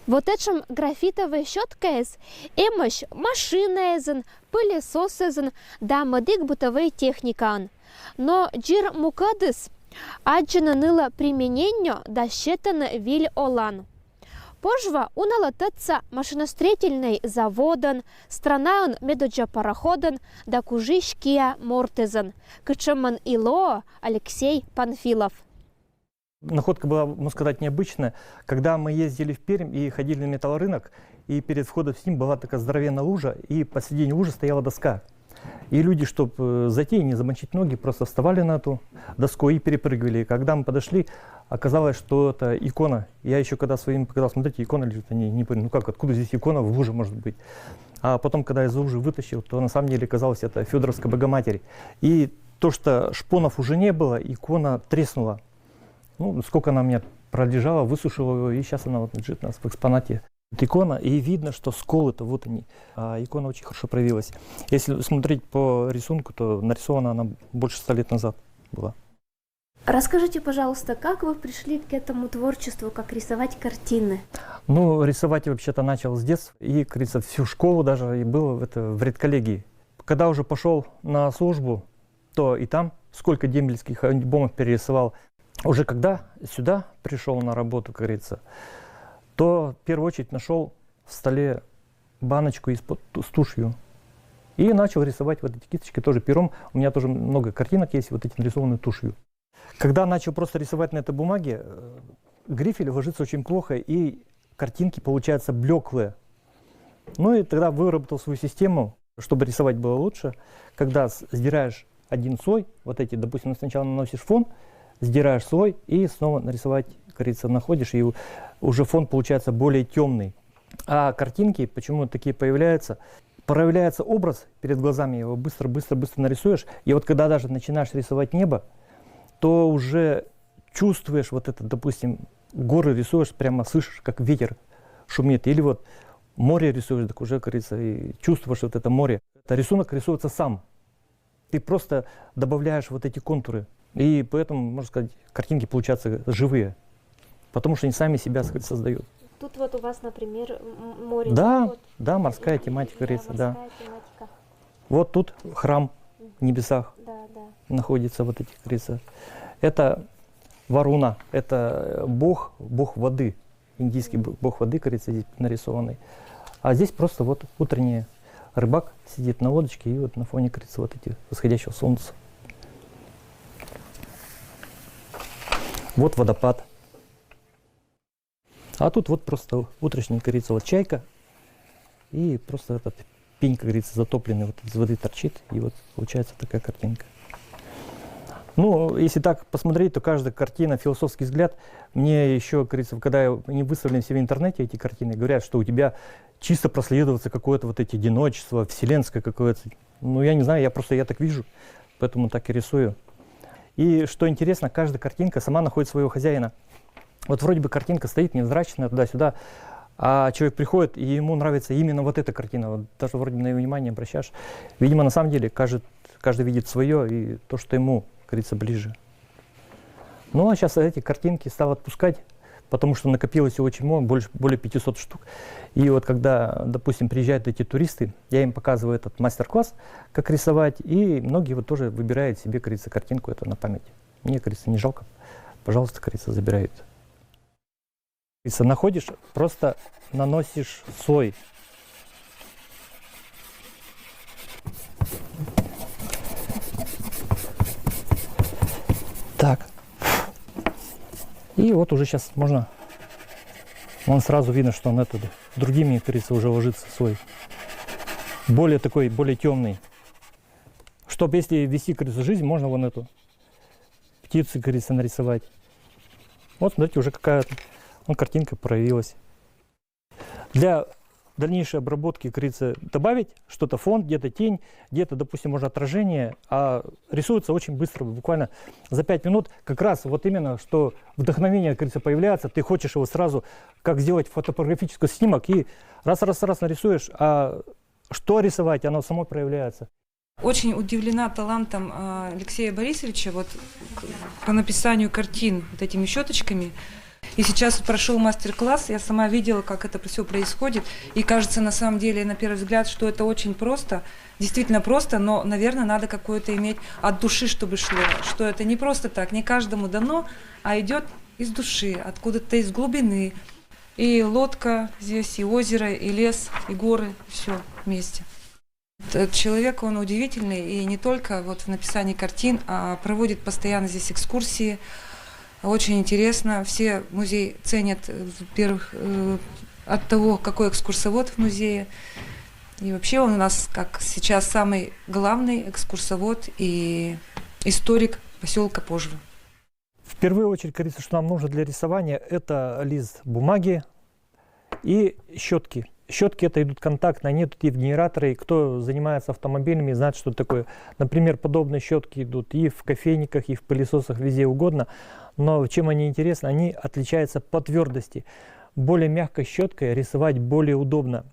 Вот этим графитовой щеткой эмощ машина пылесос да модик бытовой техника. Но джир мукадыс аджина ныла применение да щетан виль олан. Пожва уналататься машиностроительный заводен, страна он медоджа пароходен, да кужишкия мортезен, кычеман ило Алексей Панфилов. Находка была, можно сказать, необычная. Когда мы ездили в Пермь и ходили на металлорынок, и перед входом в ним была такая здоровенная лужа, и посередине лужи стояла доска. И люди, чтобы зайти и не замочить ноги, просто вставали на эту доску и перепрыгивали. И когда мы подошли, оказалось, что это икона. Я еще когда своим показал, смотрите, икона лежит, они не поняли, ну как, откуда здесь икона в луже может быть. А потом, когда из лужи вытащил, то на самом деле оказалось, это Федоровская Богоматерь. И то, что шпонов уже не было, икона треснула. Ну, сколько она у меня пролежала, высушила его, и сейчас она вот лежит у нас в экспонате. Вот икона, и видно, что сколы-то вот они. А икона очень хорошо проявилась. Если смотреть по рисунку, то нарисована она больше 100 лет назад была. Расскажите, пожалуйста, как вы пришли к этому творчеству, как рисовать картины? Ну, рисовать я вообще-то начал с детства, и, как говорится, всю школу даже и было в редколлегии. Когда уже пошел на службу, то и там сколько дембельских альбомов перерисовал. Уже когда сюда пришел на работу, как говорится, то в первую очередь нашел в столе баночку с тушью. И начал рисовать вот эти кисточки тоже пером. У меня тоже много картинок есть вот эти нарисованные тушью. Когда начал просто рисовать на этой бумаге, грифель ложится очень плохо, и картинки получаются блеклые. Ну и тогда выработал свою систему, чтобы рисовать было лучше. Когда сдираешь один слой, вот эти, допустим, сначала наносишь фон, сдираешь слой и снова нарисовать, как говорится, находишь, и уже фон получается более темный. А картинки, почему такие появляются? Проявляется образ перед глазами, его быстро-быстро-быстро нарисуешь. И вот когда даже начинаешь рисовать небо, то уже чувствуешь вот это, допустим, горы рисуешь, прямо слышишь, как ветер шумит. Или вот море рисуешь, так уже, как говорится, и чувствуешь вот это море. Это рисунок рисуется сам. Ты просто добавляешь вот эти контуры. И поэтому, можно сказать, картинки получаются живые. Потому что они сами себя, сказать, создают. Тут вот у вас, например, море. Да, вот, да, морская тематика, говорится, да. Тематика. Вот тут храм в небесах находится, вот эти, говорится. Это Варуна, это бог воды, индийский бог воды, говорится, здесь нарисованный. А здесь просто вот утренний рыбак сидит на лодочке, и вот на фоне, говорится, вот эти восходящего солнца. Вот водопад. А тут вот просто утренний, говорится, вот чайка. И просто этот пень, как говорится, затопленный, вот из воды торчит. И вот получается такая картинка. Ну, если так посмотреть, то каждая картина, философский взгляд. Мне еще, как говорится, когда они выставлены все в интернете, эти картины, говорят, что у тебя чисто проследуется какое-то вот эти одиночество, вселенское какое-то. Ну, я не знаю, я так вижу, поэтому так и рисую. И что интересно, каждая картинка сама находит своего хозяина. Вот вроде бы картинка стоит невзрачная туда-сюда, а человек приходит, и ему нравится именно вот эта картина. Вот даже вроде на ее внимание обращаешь. Видимо, на самом деле, каждый видит свое и то, что ему, как говорится, ближе. Ну, а сейчас эти картинки стал отпускать, потому что накопилось очень много, более 500 штук. И вот когда, допустим, приезжают эти туристы, я им показываю этот мастер-класс, как рисовать, и многие вот тоже выбирают себе, как говорится, картинку это на память. Мне, как говорится, не жалко, пожалуйста, как говорится, забирают. Находишь, просто наносишь слой. Так. И вот уже сейчас можно, вон сразу видно, что он это другими, как говорится, уже ложится слой. Более темный. Чтобы если вести, как говорится, жизнь, можно вон эту птицу, как говорится, нарисовать. Вот смотрите, уже какая-то картинка проявилась. Для дальнейшей обработки, как говорится, добавить что-то, фон, где-то тень, где-то, допустим, можно отражение, а рисуется очень быстро, буквально за 5 минут. Как раз вот именно, что вдохновение, как говорится, появляется, ты хочешь его сразу, как сделать фотографический снимок, и раз нарисуешь, а что рисовать, оно само проявляется. Очень удивлена талантом Алексея Борисовича вот, по написанию картин вот этими щеточками. И сейчас прошел мастер-класс, я сама видела, как это все происходит. И кажется, на самом деле, на первый взгляд, что это очень просто, действительно просто, но, наверное, надо какое-то иметь от души, чтобы шло. Что это не просто так, не каждому дано, а идет из души, откуда-то из глубины. И лодка здесь, и озеро, и лес, и горы, все вместе. Этот человек, он удивительный, и не только вот в написании картин, а проводит постоянно здесь экскурсии. Очень интересно. Все музей ценят, во-первых, от того, какой экскурсовод в музее. И вообще он у нас, как сейчас, самый главный экскурсовод и историк поселка Пожва. В первую очередь, говорится, что нам нужно для рисования, это лист бумаги и щетки. Щетки это идут контактные, они идут и в генераторы. И кто занимается автомобилями, знает, что это такое. Например, подобные щетки идут и в кофейниках, и в пылесосах, везде угодно. Но чем они интересны? Они отличаются по твердости. Более мягкой щеткой рисовать более удобно.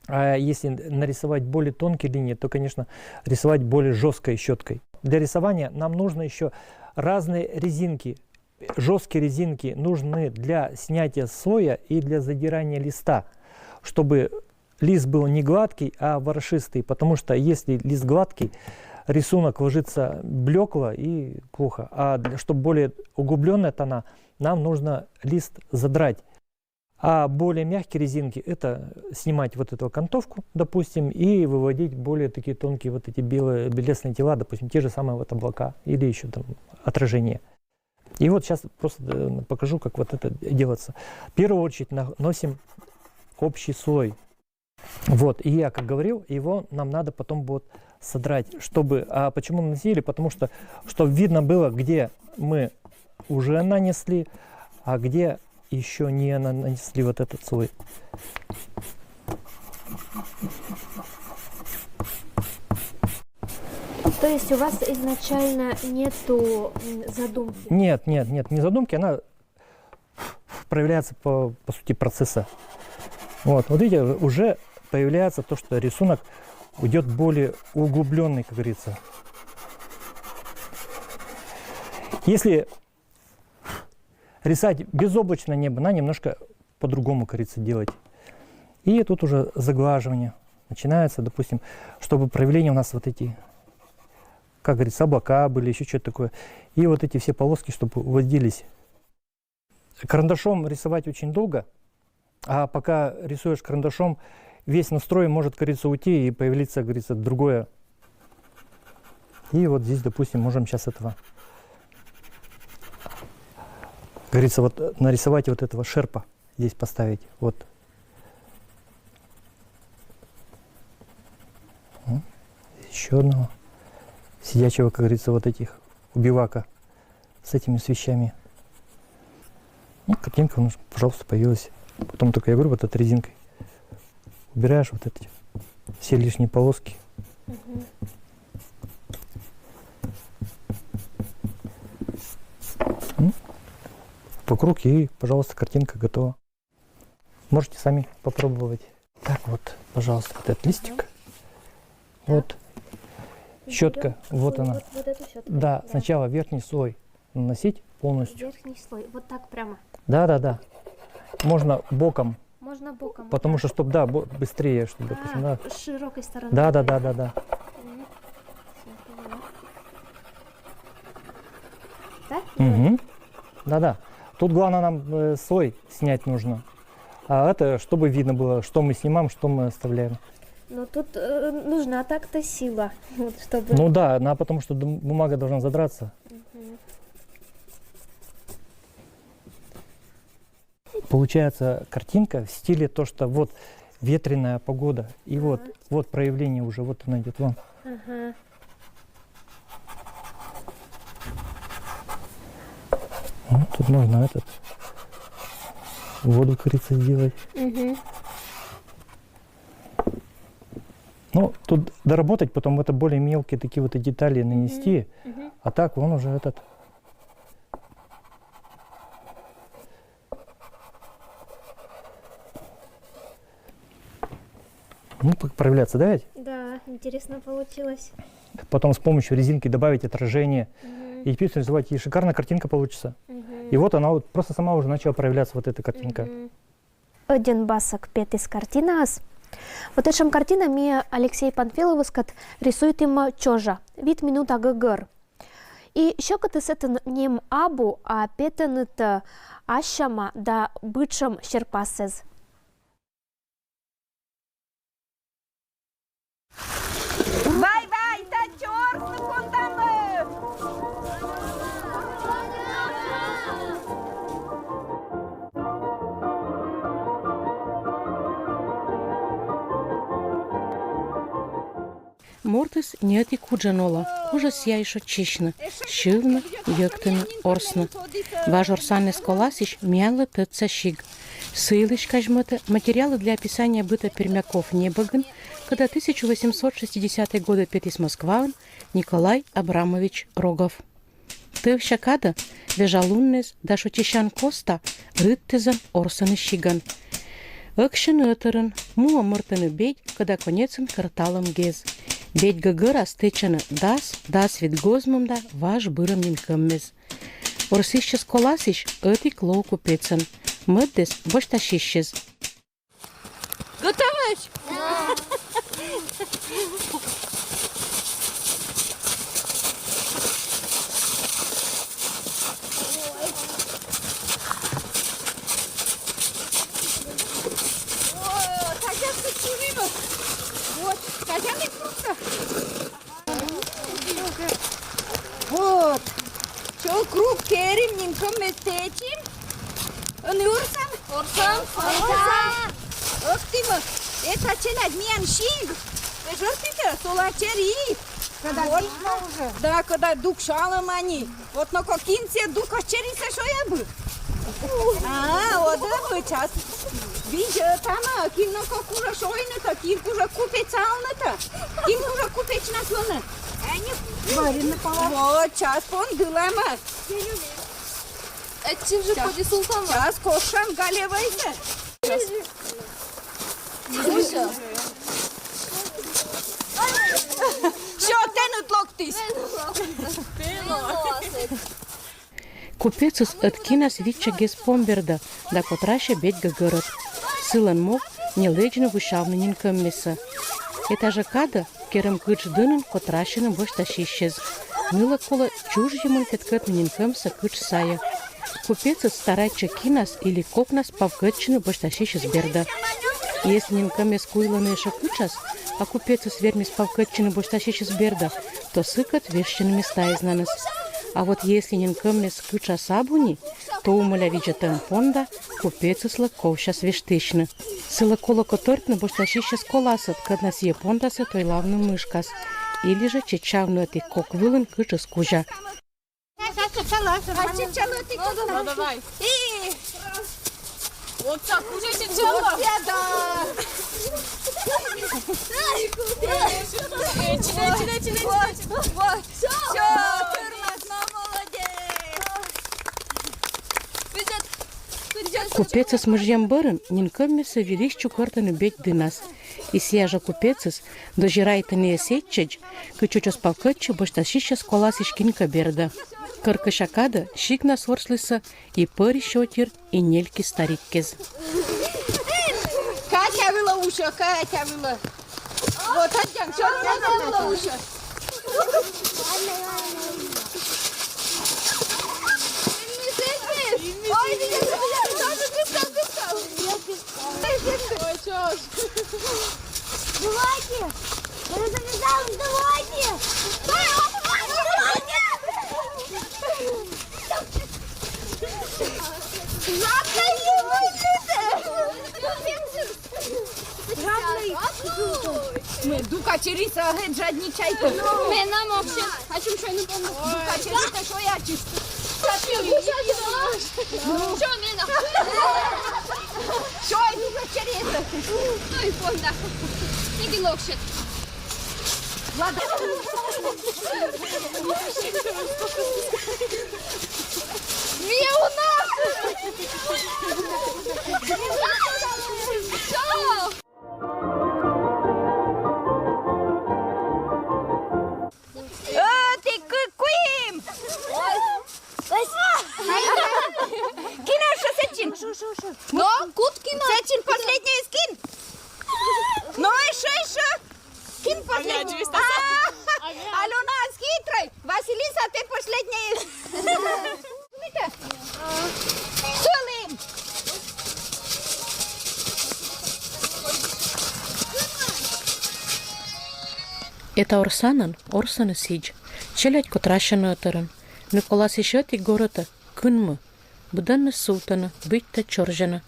А если нарисовать более тонкие линии, то, конечно, рисовать более жесткой щеткой. Для рисования нам нужно еще разные резинки. Жесткие резинки нужны для снятия слоя и для задирания листа, чтобы лист был не гладкий, а воршистый. Потому что если лист гладкий, рисунок ложится блекло и плохо. А чтобы более углубленная тона, нам нужно лист задрать. А более мягкие резинки — это снимать вот эту окантовку, допустим, и выводить более такие тонкие вот эти белесные тела, допустим, те же самые вот облака или еще там отражения. И вот сейчас просто покажу, как вот это делается. В первую очередь наносим общий слой. Вот, и я, как говорил, его нам надо потом будет содрать, чтобы... А почему наносили? Потому что, чтобы видно было, где мы уже нанесли, а где еще не нанесли вот этот слой. То есть у вас изначально нету задумки? Нет, не задумки, она проявляется по сути процесса. Вот видите, уже появляется то, что рисунок уйдет более углубленный, как говорится. Если рисовать безоблачное небо, надо немножко по-другому, как говорится, делать. И тут уже заглаживание начинается, допустим, чтобы проявления у нас вот эти, как говорится, облака были, еще что-то такое. И вот эти все полоски, чтобы уводились. Карандашом рисовать очень долго, а пока рисуешь карандашом, весь настрой может, как говорится, уйти и появиться, как говорится, другое. И вот здесь, допустим, можем сейчас этого, как говорится, вот нарисовать вот этого шерпа, здесь поставить, вот. Еще одного сидячего, как говорится, вот этих убивака с этими свечами. Ну, картинка у нас, пожалуйста, появилась. Потом только, я говорю, вот этой резинкой убираешь вот эти все лишние полоски. Вокруг, и, пожалуйста, картинка готова. Можете сами попробовать. Так вот, пожалуйста, вот этот листик. Вот. Щетка, вот она. Вот эту щетку. Да, сначала верхний слой наносить полностью. Верхний слой. Вот так прямо. Да. Можно боком, Можно боком. потому что, чтобы, да, быстрее, чтобы, допустим, да. С широкой стороны. Да. Всё, поняла. Так? Угу. Да. Тут главное нам слой снять нужно. А это, чтобы видно было, что мы снимаем, что мы оставляем. Но тут нужна так-то сила, вот, чтобы... Ну да, потому что бумага должна задраться. Получается картинка в стиле то, что вот ветреная погода. И вот проявление уже, вот она идет вон. Ага. Ну, тут можно воду, как говорится, сделать. Угу. Ну, тут доработать, потом это более мелкие такие вот детали нанести. А так вон уже Ну, как проявляться, да ведь? Да, интересно получилось. Потом с помощью резинки добавить отражение. И теперь рисовать, и шикарная картинка получится. Угу. И вот она вот просто сама уже начала проявляться, вот эта картинка. Один басок пет из картины. Вот эта картина мне Алексей Панфиловский рисует им чожа. Вид минута ггр. И еще когда с этим нем абу, а петен это ашама да бычам щерпасез. Бай-бай, тачор, суконданлы! Мортис нети куджанола, ужас я еще чищна, шивна, йоктина, орсна. Ваш орсанный сколасищ мяла тыца щиг. Сылыш кажмата, материалы для описания быта пермяков небоган, когда 1860 годы пет из Москвы Николай Абрамович Рогов. Ты щакада, вежалуннез, да шутищан коста, рыттезан орсаны щиган. Акшен ытерын, муа мыртыны бейт, когда конецын карталам гез. Бейт гагыра стычаны дас вид гозмымда ваш бырым нинкыммез. Орсищес коласищ ыти клоу купецын. Мыддес бошташищез. Готовыш? Вот. Что круг керим, нинком местечим? Он урсам? Урсам. Ох ты ма, это челядь миян шиг. Ты жертвите, солачери. Когда вот, уже? Да, когда дух шалом они. Вот на кокинце духа чериса, что я бы. Вот да, бы час. Видишь, там, ким на кокура шойна-то, ким уже купец ална-то. Ким уже купец наслана. Вот, час пон дылама. Этим же ходи султана. Час кошам галевайся. Все, тенут локтис. Купецус откинас вича гес помберда, да котраща бедь гагырат. Сылан мог не лечно вышавны нинкаммеса. Это же када, керем кыч дынын котращаным бошташищез. Мыла кола чуж емын кеткет нинкамса кыч сая. Купецус старайча кинас или кокнас павкетчины бошташищез берда. Если нинкамес куйланы шакычас, а купецус вермис павкетчины бошташищез берда, то сыкат вещины места изнанас. А вот если нинкамес кыча сабуни, то умоля виджатен понда купецус лаковщас вештычны. Сыла кола которкна бошташищез коласат, кадна сие пондасы той лавны мышкас. Или же чечавну эти кок вылын кычас кужа. Ну давай. Вот так, уже чечала. Вот. Все, Купецус мужьям бырын, нинкаммеса велись чукартаны бедь дынас. И сия же купецус дожирайты не сетчедж, кычучос палкытчы бошташищас коласиш кинка берда. Кыркышакада щигна сорслыса и пыри щотир, и нельки стариккез. Катя была уша, Катя была. Вот, отдям, что Катя была уша. Ой, Ой, чё ж. Давайте! Я завязала, давайте! Мы дука чериса, геть жадничайте. Ми нам вообще, а чим що не помню? Дука чериса, що я чисто. Що не на? Що я дука чериса? Ну і понда. Іди локшет. Влада. Міуна! Що? Ти куим! Куткина. Сечин последний скин. Ну еще. Скин последний. Алена с хитрой. Василиса, ты последняя. Сулин. Это Орсаны Сидж. Челядь котращану отерен. Николас ишет и города. Кынмы. Буданны султана. Быть-то чоржана.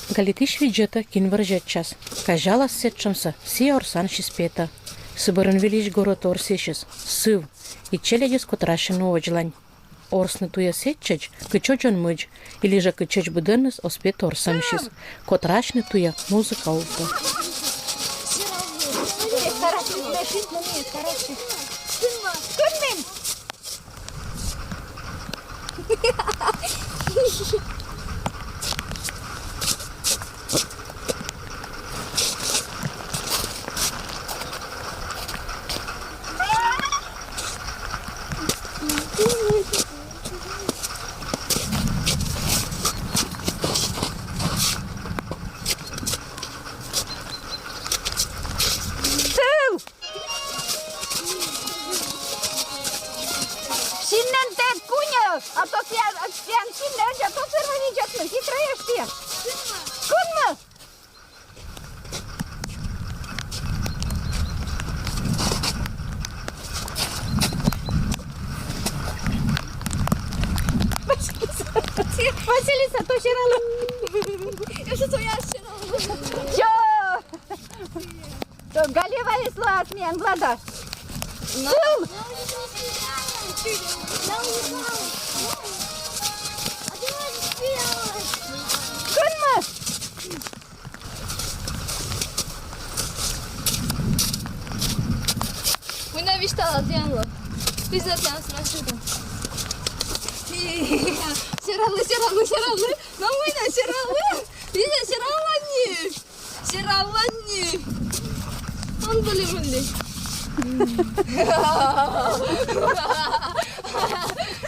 Галитиш виджета кинваржет час. Кажала сетчамса. Си Орсан шиспета. Сыбырын велич город Орсишес. Сыв. И челядис котращану оджлань. Орсны туя сетчач, кычочон мыч, или же кычоч буденнес оспет орсамшис. Котрашны туя музыка улта. А то прям сильно, а то все равно идет, ну хитрая ты. Кунма. Василиса, то сирала. Я что я сирала. Чё? То Галева исла от меня, Влада. Сыл. Кунма. Mâine viște la teană. Fiți la teană să mă ajută. Сералы. На мâine, сералы. Видите, сералани. Он были.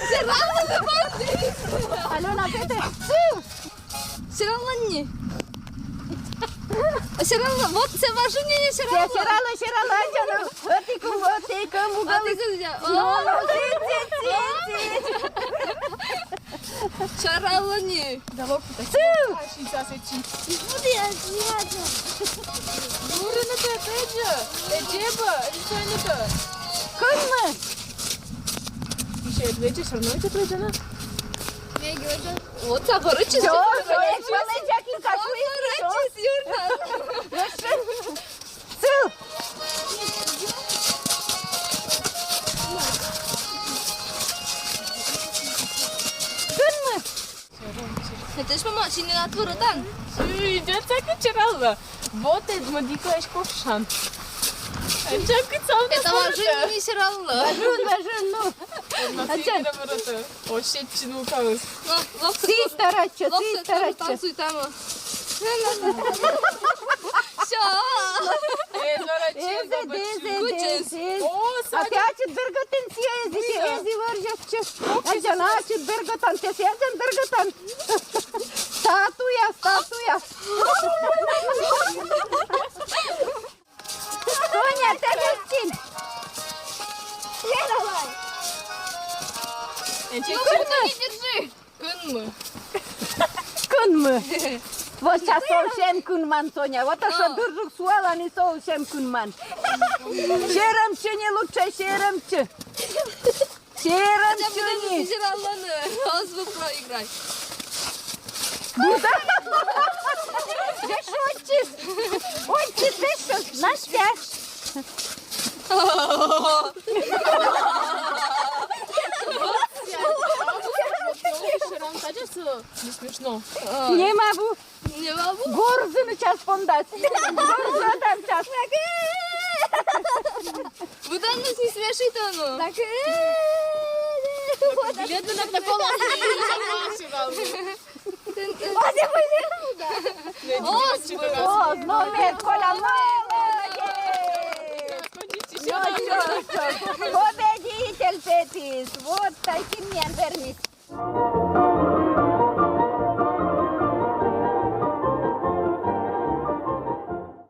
Сералы забанды. Алена, ты. Сералани. Сералы, вот це важнее сералы. Сирала, Анджана. Вот и кому А ты где? Сералани. Буду я сниматься. Кунма. Вот заборочись. Всё, малыжаки, какой Сыл. Кунма. Это ж мама, cine la turătan. Идет так вчера. Вот это модикаешь ковшан. Это важнее сералы. Важен, ну. Вообще чинукалась. Ты стараться. Танцуй там. Все. Опять берготен ези вържавче. Аджаначе берготан, те серден берготан. Статуя. Соня, тебе чин. Давай. Не держи. Кынмы. Кунмы. Вот сейчас совсем кунман, Соня. Вот то, что дуржук суала, не совсем кунман. Серемче не лучше, серемче. Серемче не. Сераланы. Азбу проиграй. Да шутишь? Ой, ты что, наш пять. Не смешно. Не могу. Не могу. Горзу час пондать. Горзу там час. Вы там нас не смешите, оно. Билеты на такого О, номер кола Победитель Пепис. Вот таким мне вернись.